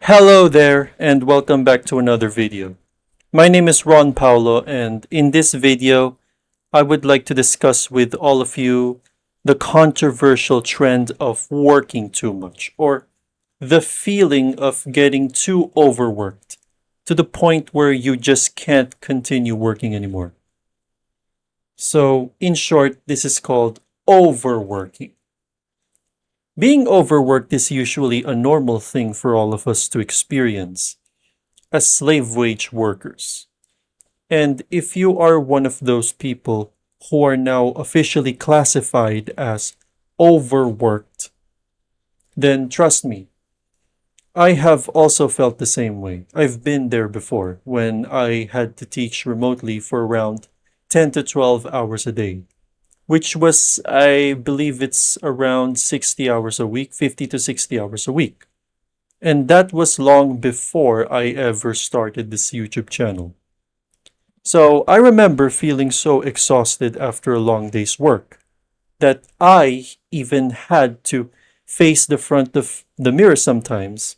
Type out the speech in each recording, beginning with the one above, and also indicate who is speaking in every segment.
Speaker 1: Hello there, and welcome back to another video. My name is Ron Paolo, and in this video, I would like to discuss with all of you the controversial trend of working too much, or the feeling of getting too overworked to the point where you just can't continue working anymore. So, in short, this is called overworking. Being overworked is usually a normal thing for all of us to experience as slave wage workers. And if you are one of those people who are now officially classified as overworked, then trust me, I have also felt the same way. I've been there before when I had to teach remotely for around 10 to 12 hours a day, which was, I believe it's around 60 hours a week, 50 to 60 hours a week. And that was long before I ever started this YouTube channel. So I remember feeling so exhausted after a long day's work that I even had to face the front of the mirror sometimes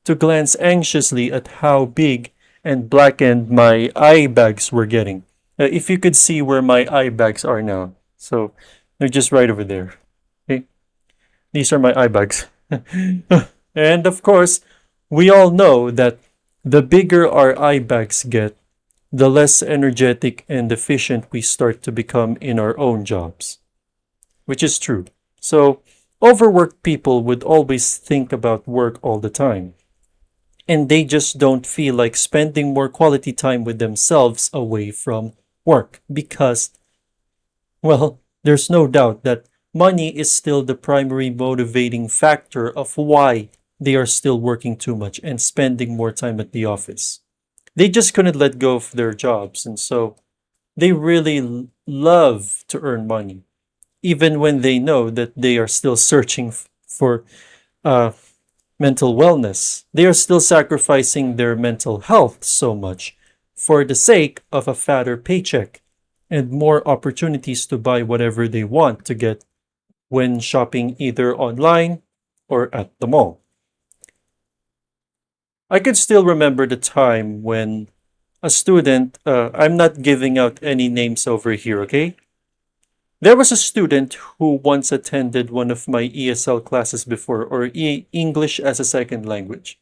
Speaker 1: to glance anxiously at how big and blackened my eye bags were getting. If you could see where my eye bags are now. So they're just right over there. Okay? These are my eye bags. And of course, we all know that the bigger our eye bags get, the less energetic and efficient we start to become in our own jobs, which is true. So, overworked people would always think about work all the time, and they just don't feel like spending more quality time with themselves away from work because, well, there's no doubt that money is still the primary motivating factor of why they are still working too much and spending more time at the office. They just couldn't let go of their jobs, and so they really love to earn money, even when they know that they are still searching for uh, mental wellness. They are still sacrificing their mental health so much for the sake of a fatter paycheck and more opportunities to buy whatever they want to get when shopping either online or at the mall. I could still remember the time when a student, I'm not giving out any names over here, okay? There was a student who once attended one of my ESL classes before, or English as a second language.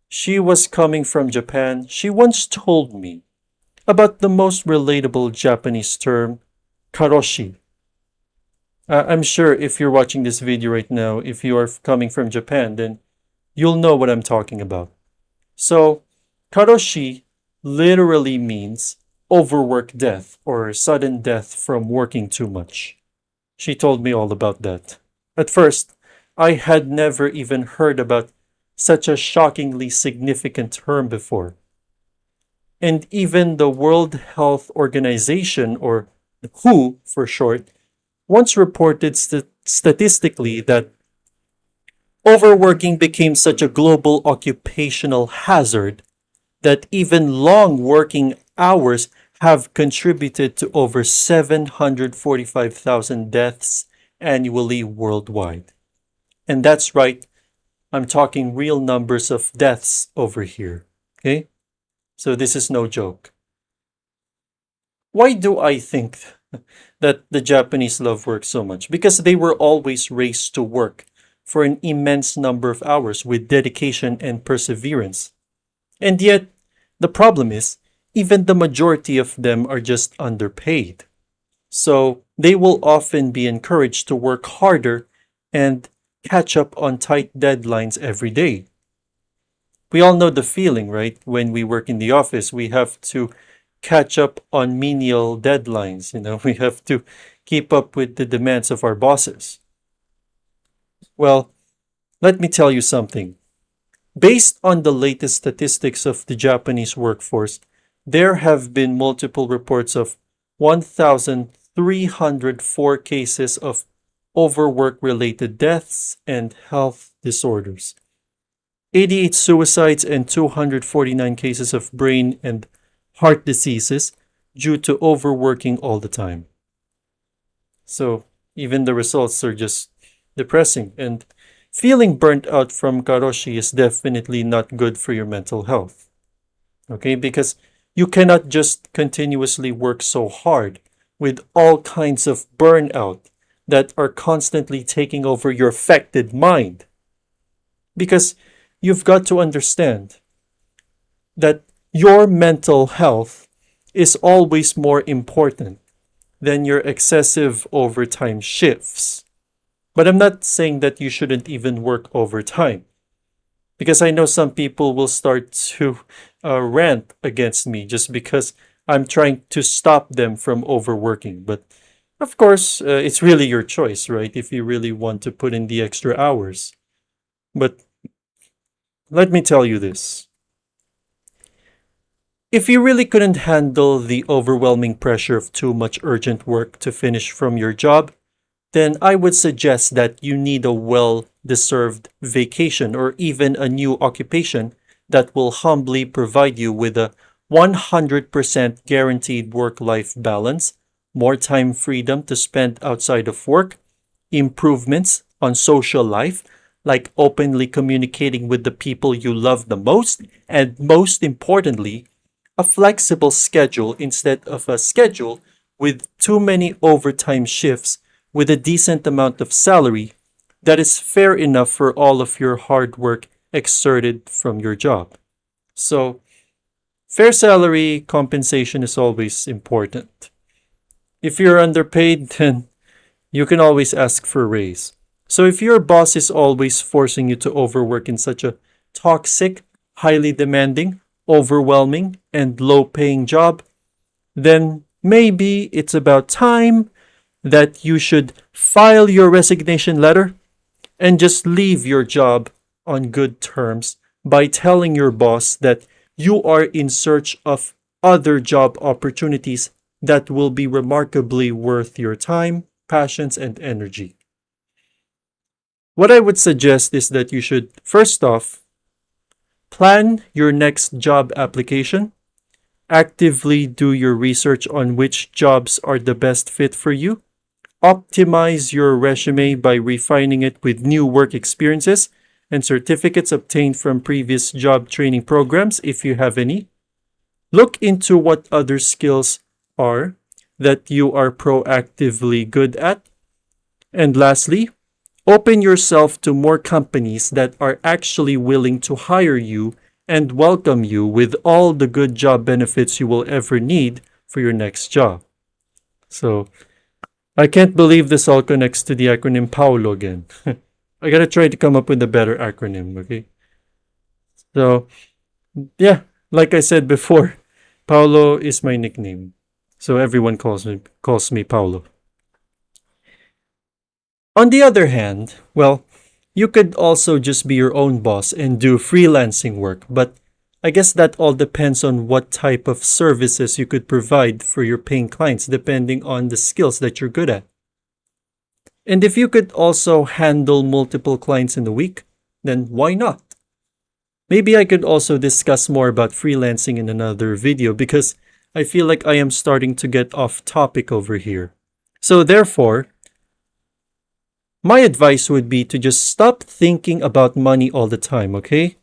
Speaker 1: She was coming from Japan. She once told me about the most relatable Japanese term, Karoshi. I'm sure if you're watching this video right now, if you are coming from Japan, then you'll know what I'm talking about. So, Karoshi literally means overwork death or sudden death from working too much. She told me all about that. At first, I had never even heard about such a shockingly significant term before. And even the World Health Organization, or WHO for short, once reported statistically that overworking became such a global occupational hazard that even long working hours have contributed to over 745,000 deaths annually worldwide. And that's right, I'm talking real numbers of deaths over here. Okay? So this is no joke. Why do I think that the Japanese love work so much? Because they were always raised to work for an immense number of hours with dedication and perseverance. And yet, the problem is, even the majority of them are just underpaid. So they will often be encouraged to work harder and catch up on tight deadlines every day. We all know the feeling, right? When we work in the office, we have to catch up on menial deadlines. We have to keep up with the demands of our bosses. Well, let me tell you something. Based on the latest statistics of the Japanese workforce, there have been multiple reports of 1,304 cases of overwork related deaths and health disorders, 88 suicides, and 249 cases of brain and heart diseases due to overworking all the time. So, even the results are just depressing. And feeling burnt out from Karoshi is definitely not good for your mental health. Okay, because you cannot just continuously work so hard with all kinds of burnout that are constantly taking over your affected mind. Because you've got to understand that your mental health is always more important than your excessive overtime shifts. But I'm not saying that you shouldn't even work overtime, because I know some people will start to rant against me just because I'm trying to stop them from overworking. But of course, it's really your choice, right? If you really want to put in the extra hours. But let me tell you this. If you really couldn't handle the overwhelming pressure of too much urgent work to finish from your job, then I would suggest that you need a well deserved vacation or even a new occupation that will humbly provide you with a 100% guaranteed work life balance, more time freedom to spend outside of work, improvements on social life, like openly communicating with the people you love the most, and most importantly, a flexible schedule instead of a schedule with too many overtime shifts with a decent amount of salary that is fair enough for all of your hard work exerted from your job. So, fair salary compensation is always important. If you're underpaid, then you can always ask for a raise. So, if your boss is always forcing you to overwork in such a toxic, highly demanding, overwhelming, and low paying job, then maybe it's about time that you should file your resignation letter and just leave your job on good terms by telling your boss that you are in search of other job opportunities that will be remarkably worth your time, passions, and energy. What I would suggest is that you should, first off, plan your next job application, actively do your research on which jobs are the best fit for you, optimize your resume by refining it with new work experiences and certificates obtained from previous job training programs if you have any. Look into what other skills are that you are proactively good at. And lastly, open yourself to more companies that are actually willing to hire you and welcome you with all the good job benefits you will ever need for your next job. So, I can't believe this all connects to the acronym Paolo again. I gotta try to come up with a better acronym, okay? So, yeah, like I said before, Paolo is my nickname. So everyone calls me Paolo. On the other hand, well, you could also just be your own boss and do freelancing work, but I guess that all depends on what type of services you could provide for your paying clients, depending on the skills that you're good at. And if you could also handle multiple clients in a week, then why not? Maybe I could also discuss more about freelancing in another video because I feel like I am starting to get off topic over here. So, therefore, my advice would be to just stop thinking about money all the time, okay?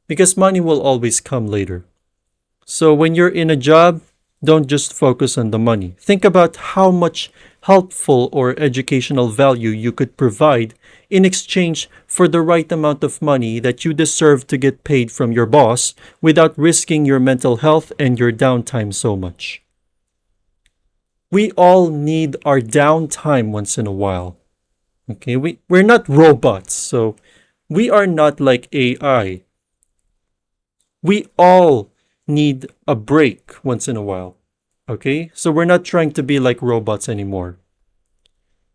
Speaker 1: Because money will always come later. So when you're in a job, don't just focus on the money. Think about how much helpful or educational value you could provide in exchange for the right amount of money that you deserve to get paid from your boss without risking your mental health and your downtime so much. We all need our downtime once in a while. Okay, we're not robots, so we are not like AI. We all need a break once in a while. Okay, so we're not trying to be like robots anymore.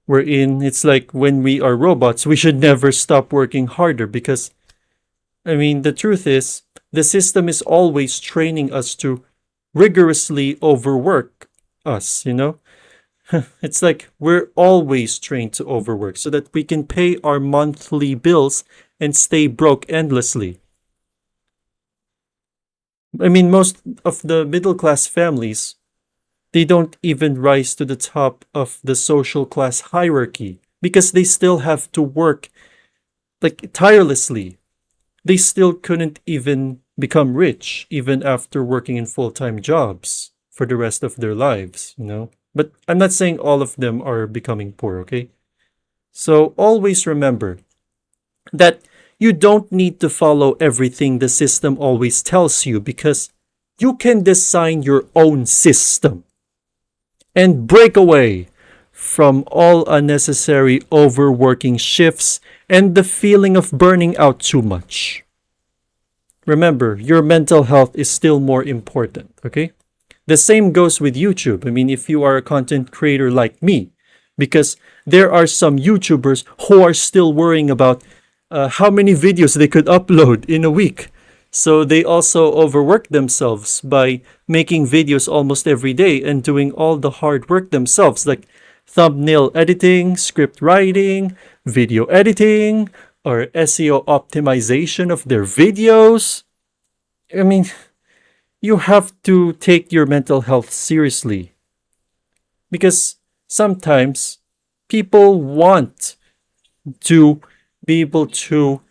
Speaker 1: It's like when we are robots, we should never stop working harder because, I mean, the truth is, the system is always training us to rigorously overwork us, you know? It's like we're always trained to overwork so that we can pay our monthly bills and stay broke endlessly. I mean, most of the middle class families, they don't even rise to the top of the social class hierarchy because they still have to work like tirelessly. They still couldn't even become rich, even after working in full time jobs for the rest of their lives, you know? But I'm not saying all of them are becoming poor, okay? So always remember that you don't need to follow everything the system always tells you, because you can design your own system and break away from all unnecessary overworking shifts and the feeling of burning out too much. Remember, your mental health is still more important, okay? The same goes with YouTube. I mean, if you are a content creator like me, because there are some YouTubers who are still worrying about how many videos they could upload in a week. So they also overwork themselves by making videos almost every day and doing all the hard work themselves, like thumbnail editing, script writing, video editing, or SEO optimization of their videos. I mean, you have to take your mental health seriously, because sometimes people want to be able to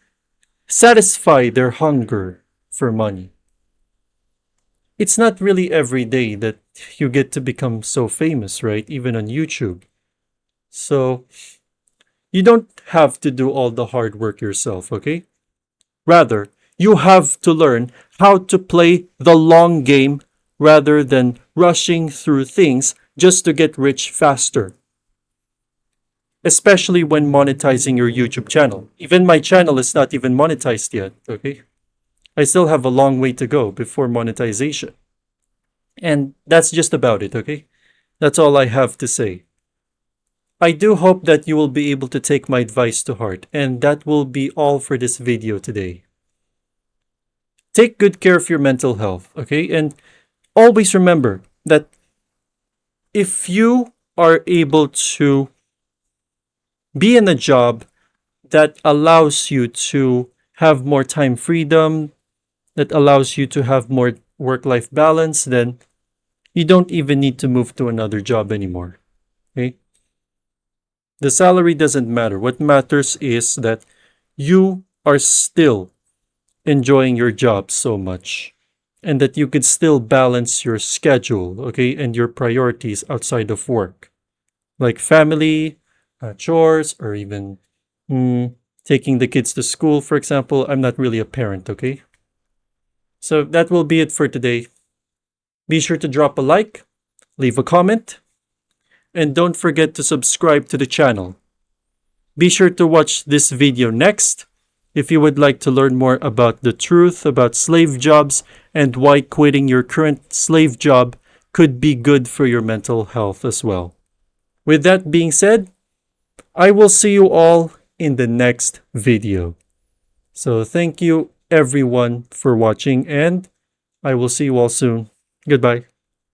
Speaker 1: satisfy their hunger for money. It's not really every day that you get to become so famous, right? Even on YouTube. So you don't have to do all the hard work yourself, okay? Rather, you have to learn how to play the long game rather than rushing through things just to get rich faster. Especially when monetizing your YouTube channel. Even my channel is not even monetized yet, okay? I still have a long way to go before monetization. And that's just about it, okay? That's all I have to say. I do hope that you will be able to take my advice to heart, and that will be all for this video today. Take good care of your mental health, okay? And always remember that if you are able to be in a job that allows you to have more time freedom, that allows you to have more work-life balance, then you don't even need to move to another job anymore. Okay? The salary doesn't matter. What matters is that you are still enjoying your job so much, and that you could still balance your schedule, okay, and your priorities outside of work, like family, chores, or even taking the kids to school, for example. I'm not really a parent, okay? So that will be it for today. Be sure to drop a like, leave a comment, and don't forget to subscribe to the channel. Be sure to watch this video next if you would like to learn more about the truth about slave jobs and why quitting your current slave job could be good for your mental health as well. With that being said, I will see you all in the next video. So thank you everyone for watching, and I will see you all soon. Goodbye.